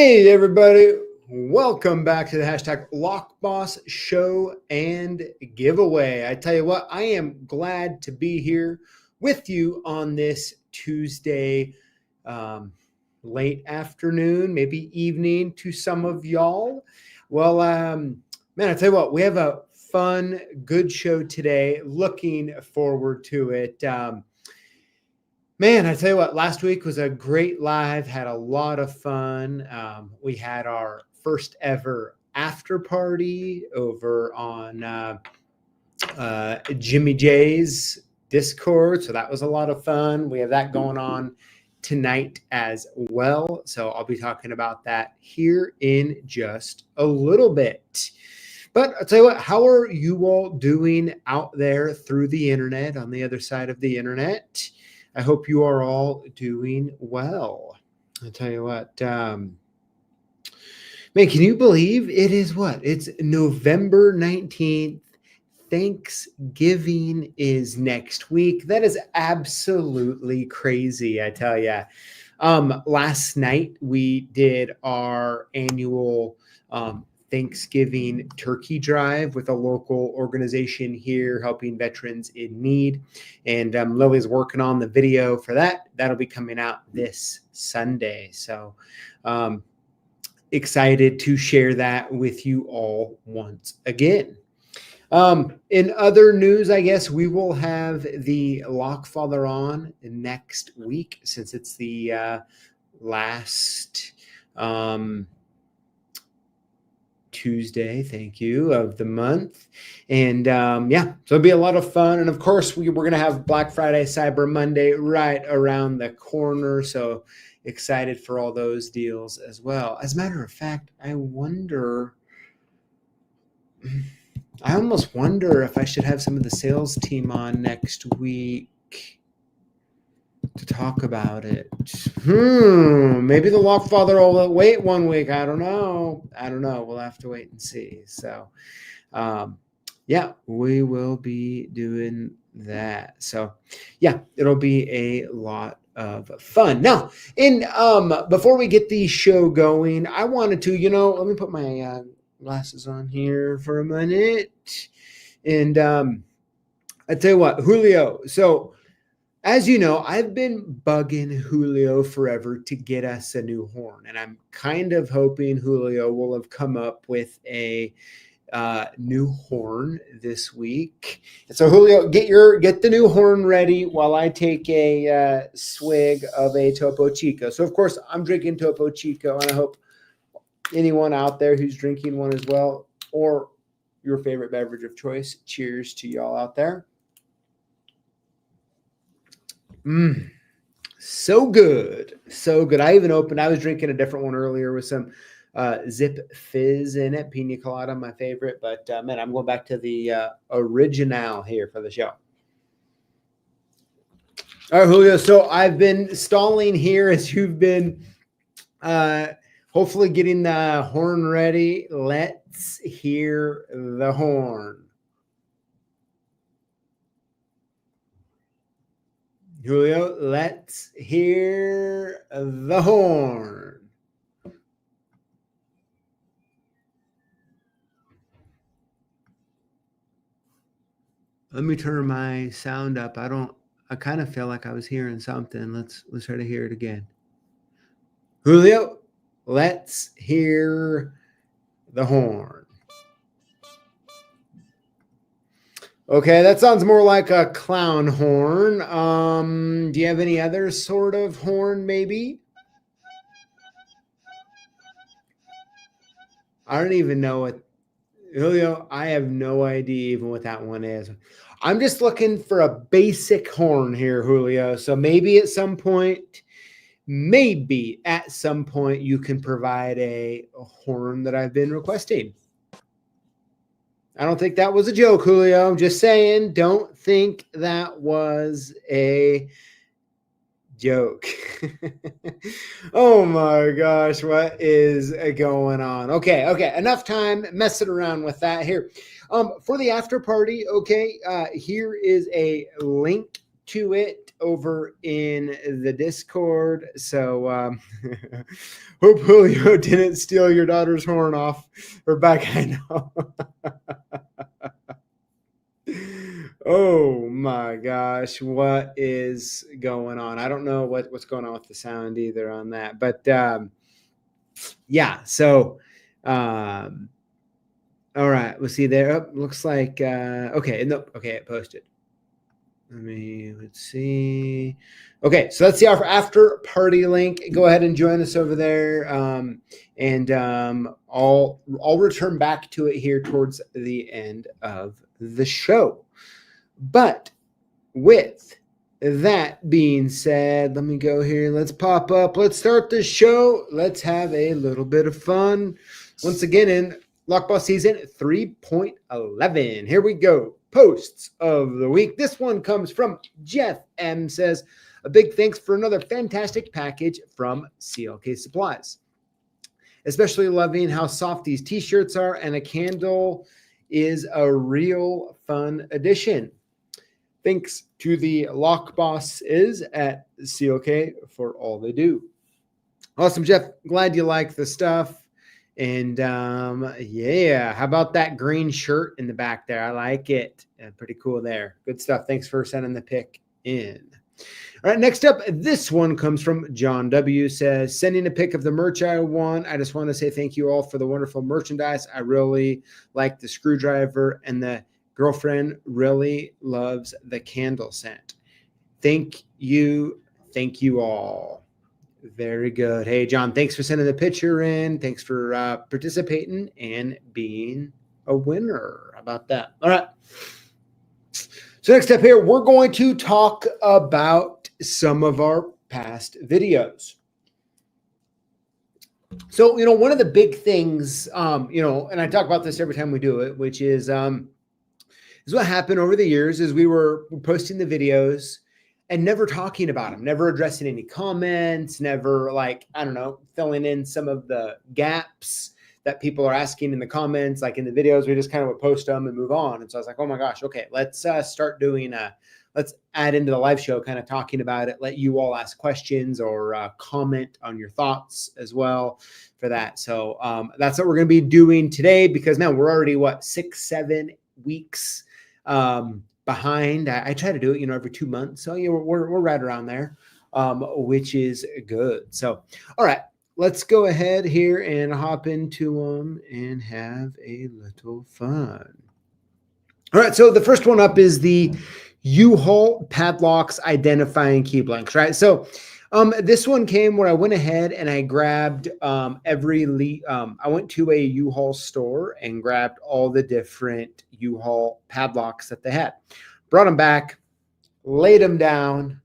Hey everybody, welcome back to the hashtag Lockboss Show and Giveaway. I tell you what, I am glad to be here with you on this Tuesday late afternoon, maybe evening to some of y'all. Well, man, I tell you what, we have a fun, good show today. Looking forward to it. Man, I tell you what, last week was a great live, had a lot of fun. We had our first ever after party over on Jimmy J's Discord. So that was a lot of fun. We have that going on tonight as well. So I'll be talking about that here in just a little bit. But I'll tell you what, how are you all doing out there through the internet, on the other side of the internet? I hope you are all doing well. I'll tell you what, man, can you believe it is what? It's November 19th. Thanksgiving is next week. That is absolutely crazy, I tell you. Last night we did our annual Thanksgiving turkey drive with a local organization here helping veterans in need. And Lily's working on the video for that. That'll be coming out this Sunday. So excited to share that with you all once again. In other news, I guess we will have the Lockfather on next week since it's the last Tuesday, thank you, of the month. And yeah, so it'll be a lot of fun. And of course, we're going to have Black Friday, Cyber Monday right around the corner. So excited for all those deals as well. As a matter of fact, I almost wonder if I should have some of the sales team on next week to talk about it. Maybe the Lockfather will wait 1 week. I don't know. We'll have to wait and see. So, yeah, we will be doing that. So, yeah, it'll be a lot of fun. Now, before we get the show going, I wanted to, let me put my glasses on here for a minute. And I tell you what, Julio. So, as you know, I've been bugging Julio forever to get us a new horn, and I'm kind of hoping Julio will have come up with a new horn this week. And so, Julio, get the new horn ready while I take a swig of a Topo Chico. So, of course, I'm drinking Topo Chico, and I hope anyone out there who's drinking one as well, or your favorite beverage of choice, cheers to y'all out there. So good. So good. I was drinking a different one earlier with some Zip Fizz in it. Pina Colada, my favorite. But, man, I'm going back to the original here for the show. All right, Julio. So I've been stalling here as you've been hopefully getting the horn ready. Let's hear the horn. Julio, let's hear the horn. Let me turn my sound up. I kind of feel like I was hearing something. Let's try to hear it again. Julio, let's hear the horn. Okay, that sounds more like a clown horn. Do you have any other sort of horn, maybe? I don't even know what, Julio, I have no idea even what that one is. I'm just looking for a basic horn here, Julio. So maybe at some point you can provide a horn that I've been requesting. I don't think that was a joke, Julio. I'm just saying, don't think that was a joke. Oh my gosh, what is going on? Okay, enough time messing around with that here. For the after party, okay, here is a link to it over in the Discord. So hope Julio didn't steal your daughter's horn off her back. I know. Oh my gosh, what is going on? I don't know what's going on with the sound either on that, but yeah. So all right, we'll see there. Oh, looks like okay. Nope. Okay, it posted. Let's see. Okay, so that's the after party link. Go ahead and join us over there, and I'll return back to it here towards the end of the show. But with that being said, let me go here. Let's pop up. Let's start the show. Let's have a little bit of fun. Once again, in Lockboss season 3.11. Here we go. Posts of the week. This one comes from Jeff M. Says, a big thanks for another fantastic package from CLK Supplies. Especially loving how soft these t-shirts are, and a candle is a real fun addition. Thanks to the Lockbosses at CLK for all they do. Awesome, Jeff. Glad you like the stuff. And yeah, how about that green shirt in the back there? I like it. Yeah, pretty cool there. Good stuff. Thanks for sending the pic in. All right, next up, this one comes from John W. Says, sending a pic of the merch I won. I just want to say thank you all for the wonderful merchandise. I really like the screwdriver, and the girlfriend really loves the candle scent. Thank you all. Very good. Hey, John, thanks for sending the picture in. Thanks for participating and being a winner. How about that? All right. So next up here, we're going to talk about some of our past videos. So, one of the big things, and I talk about this every time we do it, which is what happened over the years is we were posting the videos and never talking about them, never addressing any comments, never filling in some of the gaps that people are asking in the comments, like in the videos. We just kind of would post them and move on. And so I was like, oh my gosh, okay, let's start doing let's add into the live show, kind of talking about it, let you all ask questions or comment on your thoughts as well for that. So that's what we're going to be doing today, because now we're already 6-7 weeks behind. I try to do it, every 2 months. So we're right around there, which is good. So, all right, let's go ahead here and hop into them and have a little fun. All right, so the first one up is the UHaul padlocks identifying key blanks, right? So this one came where I went ahead and I grabbed I went to a UHaul store and grabbed all the different UHaul padlocks that they had, brought them back, laid them down,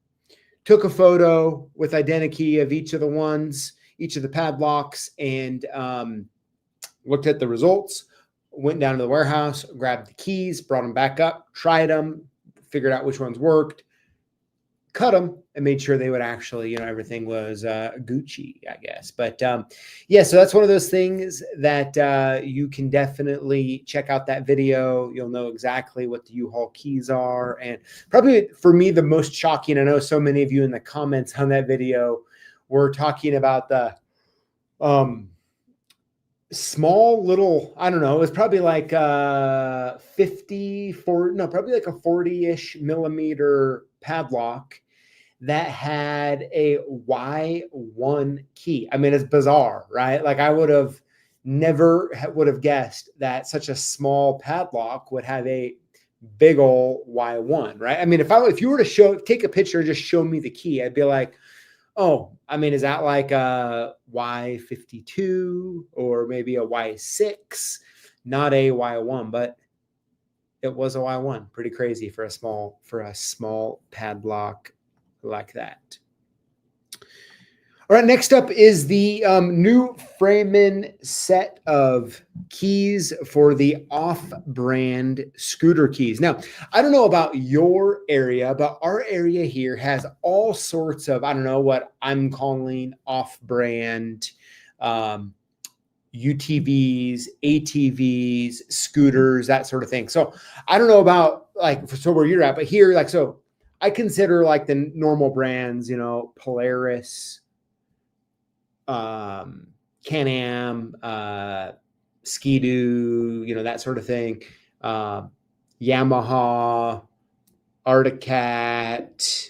took a photo with identikey of each of the padlocks, and looked at the results, went down to the warehouse, grabbed the keys, brought them back up, tried them, figured out which ones worked, cut them, and made sure they would actually, everything was Gucci, I guess. But yeah, so that's one of those things that you can definitely check out that video. You'll know exactly what the UHaul keys are. And probably for me, the most shocking, I know so many of you in the comments on that video were talking about the small little, I don't know, it was probably like 40-ish millimeter padlock that had a Y1 key. I mean, it's bizarre, right? Like, I would have never guessed that such a small padlock would have a big old Y1, right? I mean, if you were to take a picture and just show me the key, I'd be like, oh, I mean, is that like a Y52 or maybe a Y6, not a Y1? But it was a Y1. Pretty crazy for a small padlock like that. All right, next up is the new Freeman set of keys for the off-brand scooter keys. Now, I don't know about your area, but our area here has all sorts of, I don't know what I'm calling off-brand UTVs, ATVs, scooters, that sort of thing. So I don't know about where you're at, but here, so I consider like the normal brands, you know, Polaris, Can-Am, Ski-Doo, you know, that sort of thing. Yamaha, Arctic Cat,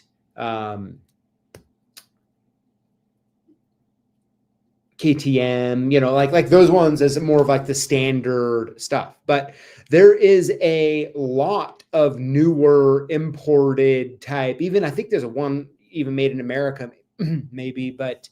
KTM, you know, like those ones is more of like the standard stuff. But there is a lot of newer imported type. Even I think there's one even made in America, maybe. But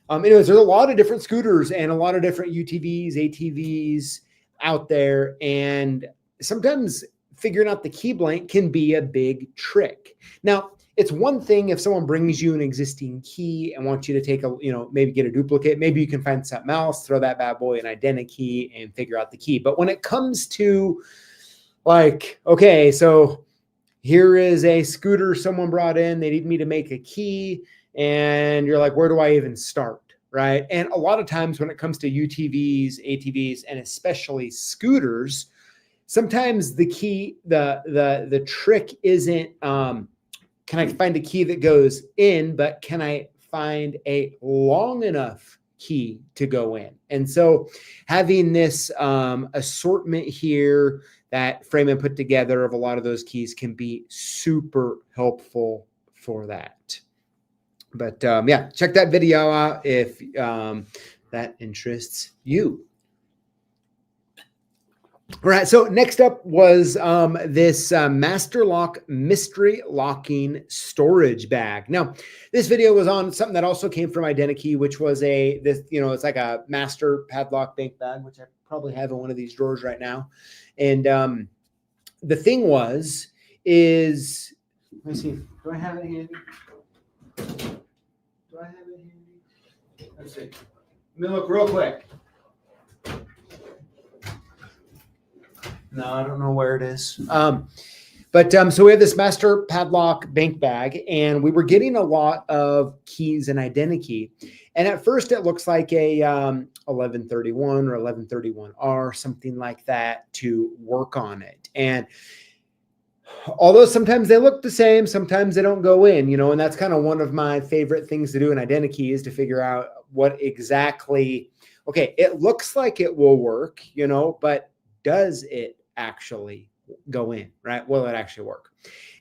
anyways, there's a lot of different scooters and a lot of different UTVs, ATVs out there, and sometimes figuring out the key blank can be a big trick. Now, it's one thing if someone brings you an existing key and wants you to take a, you know, maybe get a duplicate, maybe you can find something else, throw that bad boy an identity and figure out the key. But when it comes to like, okay, so here is a scooter someone brought in, they need me to make a key, and you're like, where do I even start? Right. And a lot of times when it comes to UTVs, ATVs, and especially scooters, sometimes the key, the trick isn't, can I find a key that goes in, but can I find a long enough key to go in? And so having this assortment here that Freeman put together of a lot of those keys can be super helpful for that. But yeah, check that video out if that interests you. All right, so next up was this Master Lock mystery locking storage bag. Now, this video was on something that also came from Identikey, which was it's like a master padlock bank bag, which I probably have in one of these drawers right now. And the thing is, let me see, do I have it handy? Do I have it handy? Let's see. Let me look real quick. No, I don't know where it is. So we have this master padlock bank bag, and we were getting a lot of keys in Identikey. And at first it looks like a 1131 or 1131R, something like that, to work on it. And although sometimes they look the same, sometimes they don't go in, you know, and that's kind of one of my favorite things to do in Identikey is to figure out what exactly, okay, it looks like it will work, you know, but does it actually go in, right? Will it actually work?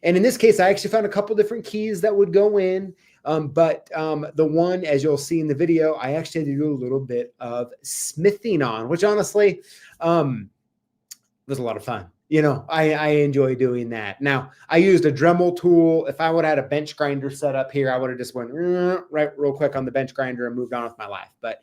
And in this case, I actually found a couple different keys that would go in. But the one, as you'll see in the video, I actually had to do a little bit of smithing on, which honestly was a lot of fun. You know, I enjoy doing that. Now, I used a Dremel tool. If I would have had a bench grinder set up here, I would have just went right real quick on the bench grinder and moved on with my life. But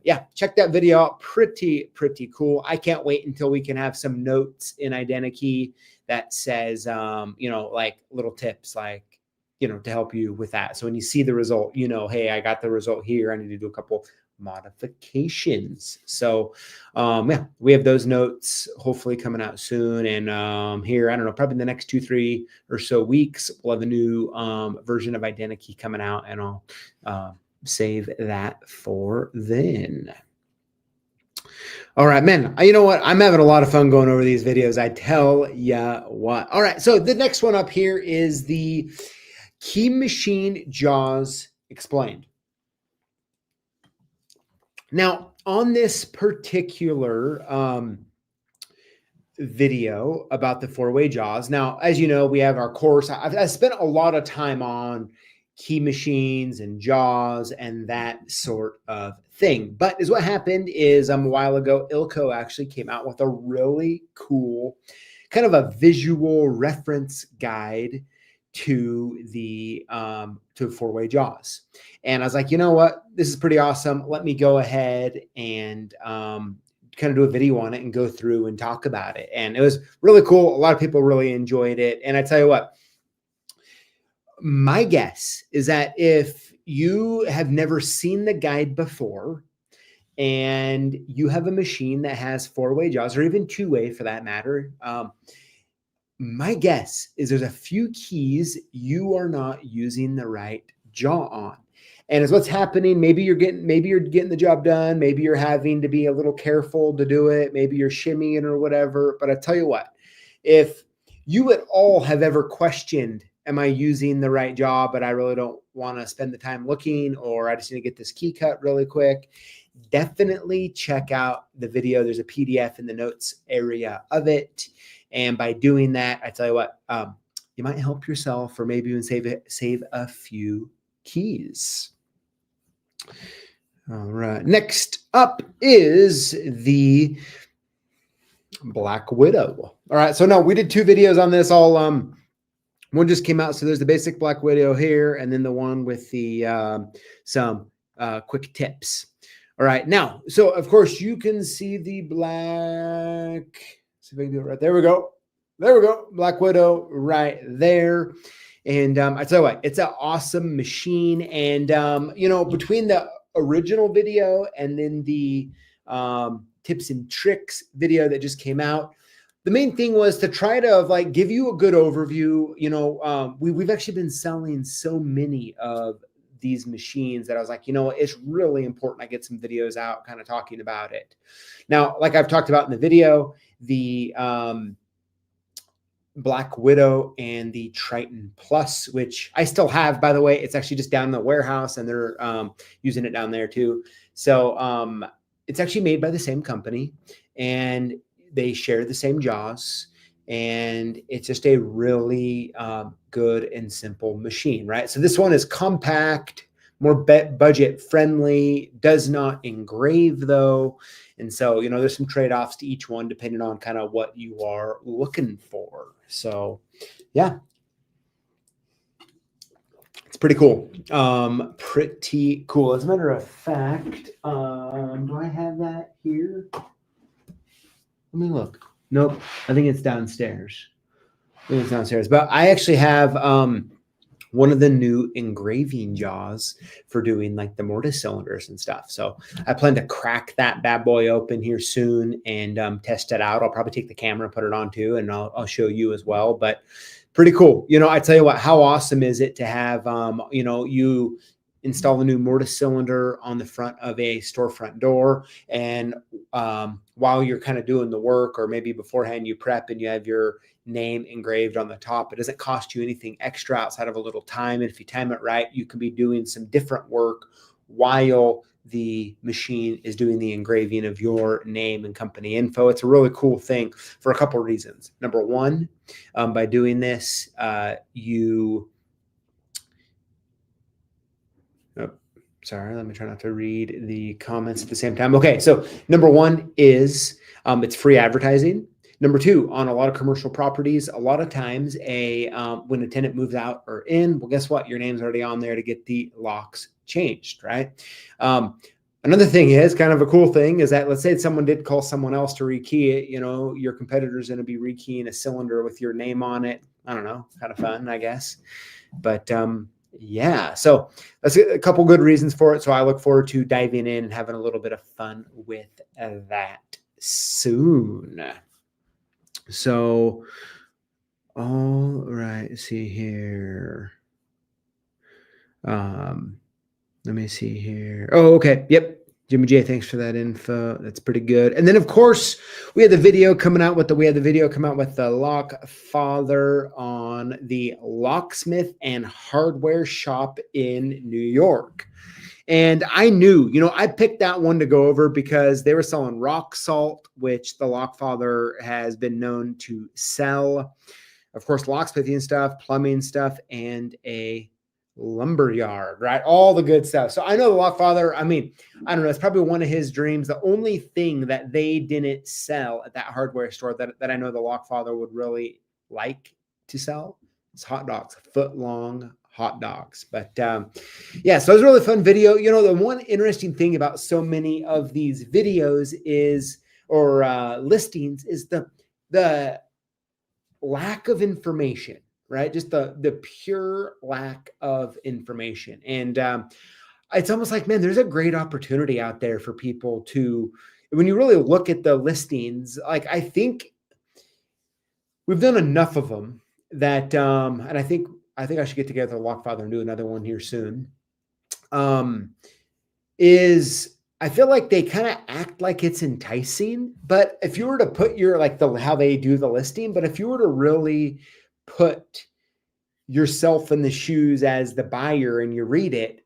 yeah, check that video out. Pretty cool. I can't wait until we can have some notes in Identikey that says, you know, like little tips, like, you know, to help you with that. So when you see the result, you know, hey, I got the result here. I need to do a couple modifications. So yeah, we have those notes hopefully coming out soon. And here, I don't know, probably in the next 2-3 or so weeks, we'll have a new version of Identikey coming out, and I'll save that for then. All right, man, you know what? I'm having a lot of fun going over these videos. I tell ya what. All right, so the next one up here is the Key Machine Jaws Explained. Now, on this particular video about the four-way jaws, now, as you know, we have our course. I've spent a lot of time on key machines and jaws and that sort of thing. But is what happened is a while ago, Ilco actually came out with a really cool kind of a visual reference guide to the four-way jaws. And I was like, you know what, this is pretty awesome. Let me go ahead and kind of do a video on it and go through and talk about it. And it was really cool. A lot of people really enjoyed it. And I tell you what, my guess is that if you have never seen the guide before and you have a machine that has four-way jaws, or even two-way for that matter, my guess is there's a few keys you are not using the right jaw on. And as what's happening, maybe you're getting the job done. Maybe you're having to be a little careful to do it. Maybe you're shimmying or whatever. But I tell you what, if you at all have ever questioned am I using the right job, but I really don't want to spend the time looking, or I just need to get this key cut really quick, definitely check out the video. There's a PDF in the notes area of it. And by doing that, I tell you what, you might help yourself, or maybe even save a few keys. All right. Next up is the Black Widow. All right. So no, we did 2 videos on this. One just came out. So there's the basic Black Widow here, and then the one with the some quick tips. All right. Now, so of course you can see the black. See if I can do it right. There we go. There we go. Black Widow right there. And I tell you what, it's an awesome machine. And, you know, between the original video and then the tips and tricks video that just came out, the main thing was to try to like give you a good overview. You know, we've actually been selling so many of these machines that I was like, you know, it's really important I get some videos out kind of talking about it. Now, like I've talked about in the video, the Black Widow and the Triton Plus, which I still have, by the way. It's actually just down in the warehouse, and they're using it down there too. So it's actually made by the same company, and they share the same jaws, and it's just a really good and simple machine, right? So this one is compact, more budget friendly, does not engrave though. And so, you know, there's some trade-offs to each one depending on kind of what you are looking for. So yeah, it's pretty cool. Pretty cool. As a matter of fact, do I have that here? Let me look. Nope. I think it's downstairs. But I actually have one of the new engraving jaws for doing like the mortise cylinders and stuff. So I plan to crack that bad boy open here soon and test it out. I'll probably take the camera, put it on too, and I'll show you as well. But pretty cool. You know, I tell you what, how awesome is it to have, you know, you install the new mortise cylinder on the front of a storefront door, and while you're kind of doing the work, or maybe beforehand you prep and you have your name engraved on the top, it doesn't cost you anything extra outside of a little time. And if you time it right, you can be doing some different work while the machine is doing the engraving of your name and company info. It's a really cool thing for a couple of reasons. Number one, by doing this, sorry, let me try not to read the comments at the same time. Okay, so number one is it's free advertising. Number two, on a lot of commercial properties, a lot of times when a tenant moves out or in, well, guess what? Your name's already on there to get the locks changed, right? Another thing is kind of a cool thing is that let's say someone did call someone else to rekey it, you know, your competitor's going to be rekeying a cylinder with your name on it. I don't know, kind of fun, I guess. But yeah, so that's a couple good reasons for it. So I look forward to diving in and having a little bit of fun with that soon. So, all right, let's see here. Let me see here. Oh, okay. Yep. Jimmy J, thanks for that info. That's pretty good. And then, of course, we had the video come out with the Lockfather on the Locksmith and hardware shop in New York. And I knew, you know, I picked that one to go over because they were selling rock salt, which the Lockfather has been known to sell. Of course, locksmithing stuff, plumbing stuff, and a lumber yard, right? All the good stuff. So I know the Lockfather, I mean, I don't know, it's probably one of his dreams. The only thing that they didn't sell at that hardware store that I know the Lockfather would really like to sell is hot dogs, foot-long hot dogs. But yeah, so it was a really fun video. You know, the one interesting thing about so many of these videos is, or listings, is the lack of information, right? Just the pure lack of information. And it's almost like, man, there's a great opportunity out there for people to, when you really look at the listings, like I think we've done enough of them that, and I think I should get together with Lockfather and do another one here soon. Is I feel like they kind of act like it's enticing, but if you were to put your, like how they do the listing, but if you were to really put yourself in the shoes as the buyer and you read it,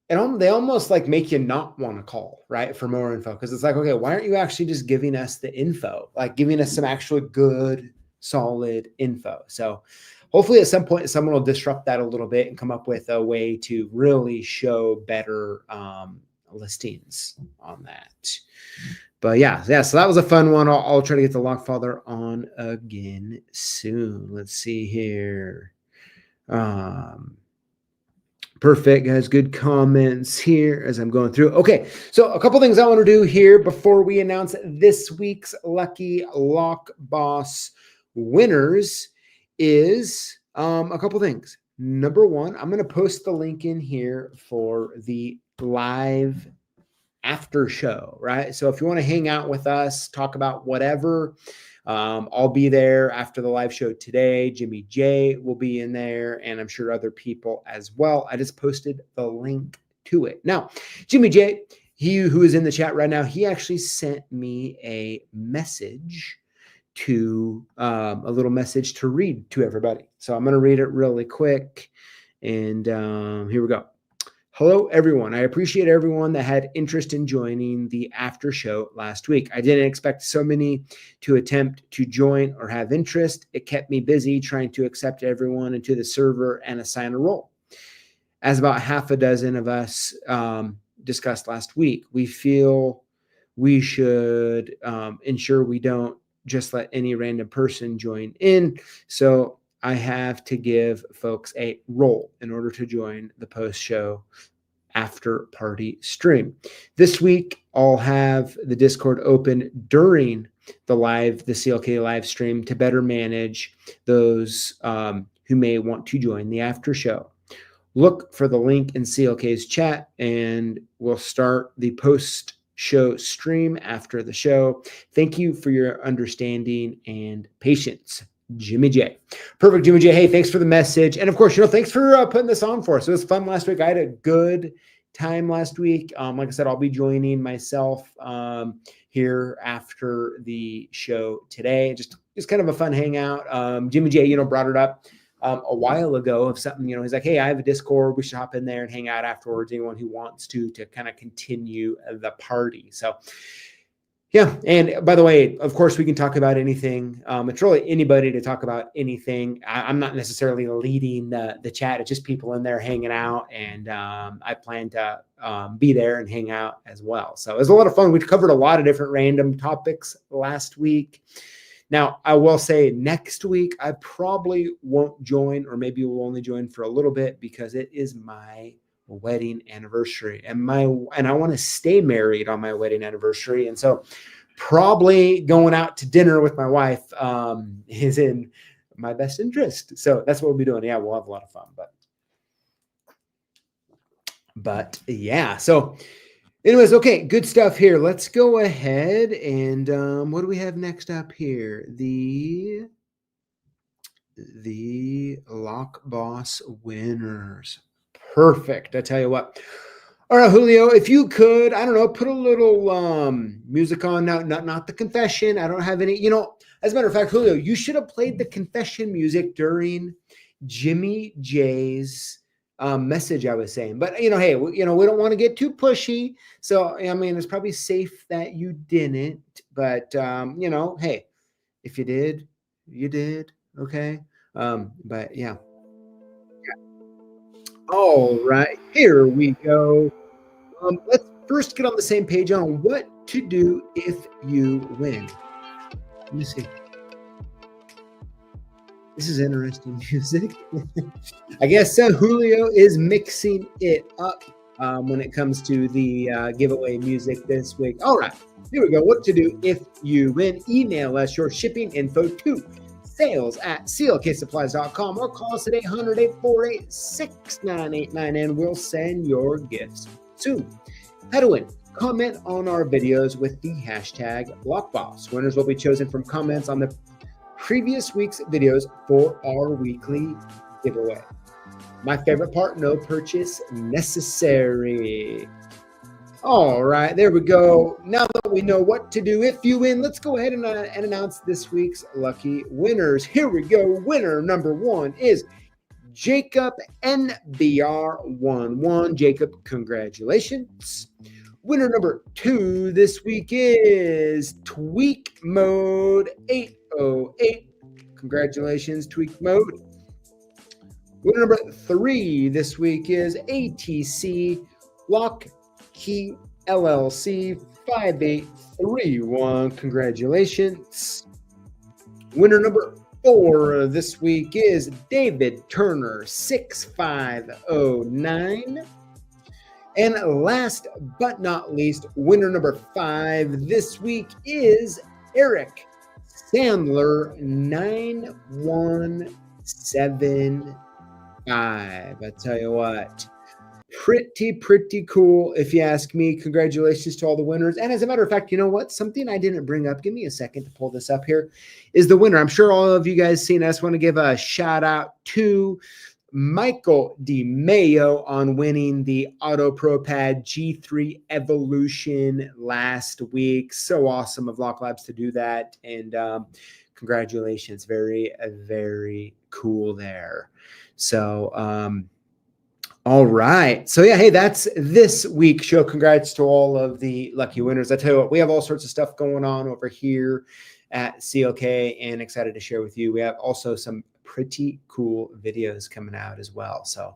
and they almost like make you not want to call, right, for more info. Because it's like, okay, why aren't you actually just giving us the info, like giving us some actual good, solid info? So hopefully at some point, someone will disrupt that a little bit and come up with a way to really show better listings on that. But yeah, so that was a fun one. I'll try to get the Lockfather on again soon. Let's see here. Perfect, guys. Good comments here as I'm going through. Okay, so a couple things I want to do here before we announce this week's lucky Lockboss winners is a couple things. Number one, I'm going to post the link in here for the live after show, right? So if you want to hang out with us, talk about whatever, I'll be there after the live show today. Jimmy J will be in there, and I'm sure other people as well. I just posted the link to it. Now, Jimmy J, who is in the chat right now, he actually sent me a message to a little message to read to everybody. So I'm going to read it really quick. And here we go. Hello, everyone. I appreciate everyone that had interest in joining the after show last week. I didn't expect so many to attempt to join or have interest. It kept me busy trying to accept everyone into the server and assign a role. As about half a dozen of us discussed last week, we feel we should ensure we don't just let any random person join in. So I have to give folks a role in order to join the post-show after party stream. This week, I'll have the Discord open during the CLK live stream to better manage those who may want to join the after show. Look for the link in CLK's chat, and we'll start the post-show stream after the show. Thank you for your understanding and patience. Jimmy J. Perfect, Jimmy J. Hey, thanks for the message. And of course, thanks for putting this on for us. It was fun last week. I had a good time last week. Like I said, I'll be joining myself here after the show today. Just kind of a fun hangout. Jimmy J, brought it up a while ago of something, he's like, hey, I have a Discord. We should hop in there and hang out afterwards. Anyone who wants to kind of continue the party. So yeah. And by the way, of course, we can talk about anything. It's really anybody to talk about anything. I'm not necessarily leading the chat. It's just people in there hanging out. And I plan to be there and hang out as well. So it was a lot of fun. We covered a lot of different random topics last week. Now, I will say next week, I probably won't join, or maybe we'll only join for a little bit because it is my wedding anniversary, and I want to stay married on my wedding anniversary. And so probably going out to dinner with my wife is in my best interest. So that's what we'll be doing. Yeah, we'll have a lot of fun, but yeah. So anyways, okay, good stuff here. Let's go ahead and what do we have next up here? The Lockboss winners. Perfect. I tell you what. All right, Julio, if you could, I don't know, put a little music on. Now, not the confession. I don't have any, as a matter of fact, Julio, you should have played the confession music during Jimmy J's message I was saying. But, hey, we don't want to get too pushy. So, it's probably safe that you didn't. But, hey, if you did, you did. Okay. But, yeah. All right, here we go. Let's first get on the same page on what to do if you win. Let me see. This is interesting music. I guess Julio is mixing it up when it comes to the giveaway music this week. All right, here we go. What to do if you win. Email us your shipping info to sales@CLKsupplies.com or call us at 800-848-6989 and we'll send your gifts soon. How to win? Comment on our videos with the hashtag Lockboss. Winners will be chosen from comments on the previous week's videos for our weekly giveaway. My favorite part, no purchase necessary. All right, there we go. Now that we know what to do if you win, let's go ahead and announce this week's lucky winners. Here we go. Winner number one is Jacob NBR11. Jacob, congratulations. Winner number 2 this week is Tweak Mode 808. Congratulations, Tweak Mode. Winner number 3 this week is ATC Lock Key LLC 5831. Congratulations. Winner number 4 this week is David Turner 6509. And last but not least, winner number 5 this week is Eric Sandler 9175. I tell you what, pretty cool if you ask me. Congratulations to all the winners. And as a matter of fact, you know what? Something I didn't bring up, give me a second to pull this up here, is the winner. I'm sure all of you guys seen. I just want to give a shout out to Michael DeMayo on winning the Auto Pro Pad G3 Evolution last week. So awesome of Lock Labs to do that. And congratulations. Very, very cool there. So, all right. So yeah, hey, that's this week's show. Congrats to all of the lucky winners. I tell you what, we have all sorts of stuff going on over here at CLK and excited to share with you. We have also some pretty cool videos coming out as well. So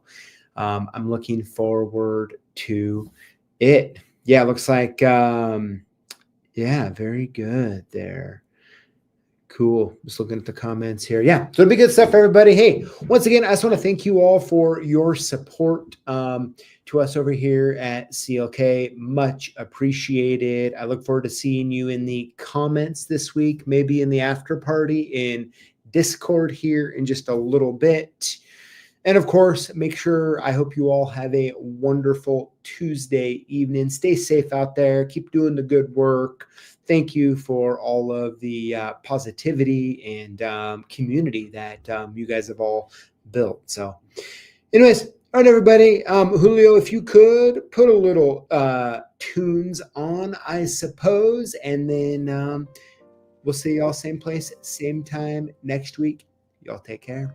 I'm looking forward to it. Yeah, looks like, yeah, very good there. Cool. Just looking at the comments here. Yeah, so it'll be good stuff for everybody. Hey, once again, I just want to thank you all for your support to us over here at CLK. Much appreciated. I look forward to seeing you in the comments this week, maybe in the after party in Discord here in just a little bit. And of course, make sure, I hope you all have a wonderful Tuesday evening. Stay safe out there. Keep doing the good work. Thank you for all of the positivity and community that you guys have all built. So anyways, all right, everybody. Julio, if you could put a little tunes on, I suppose, and then we'll see y'all same place, same time next week. Y'all take care.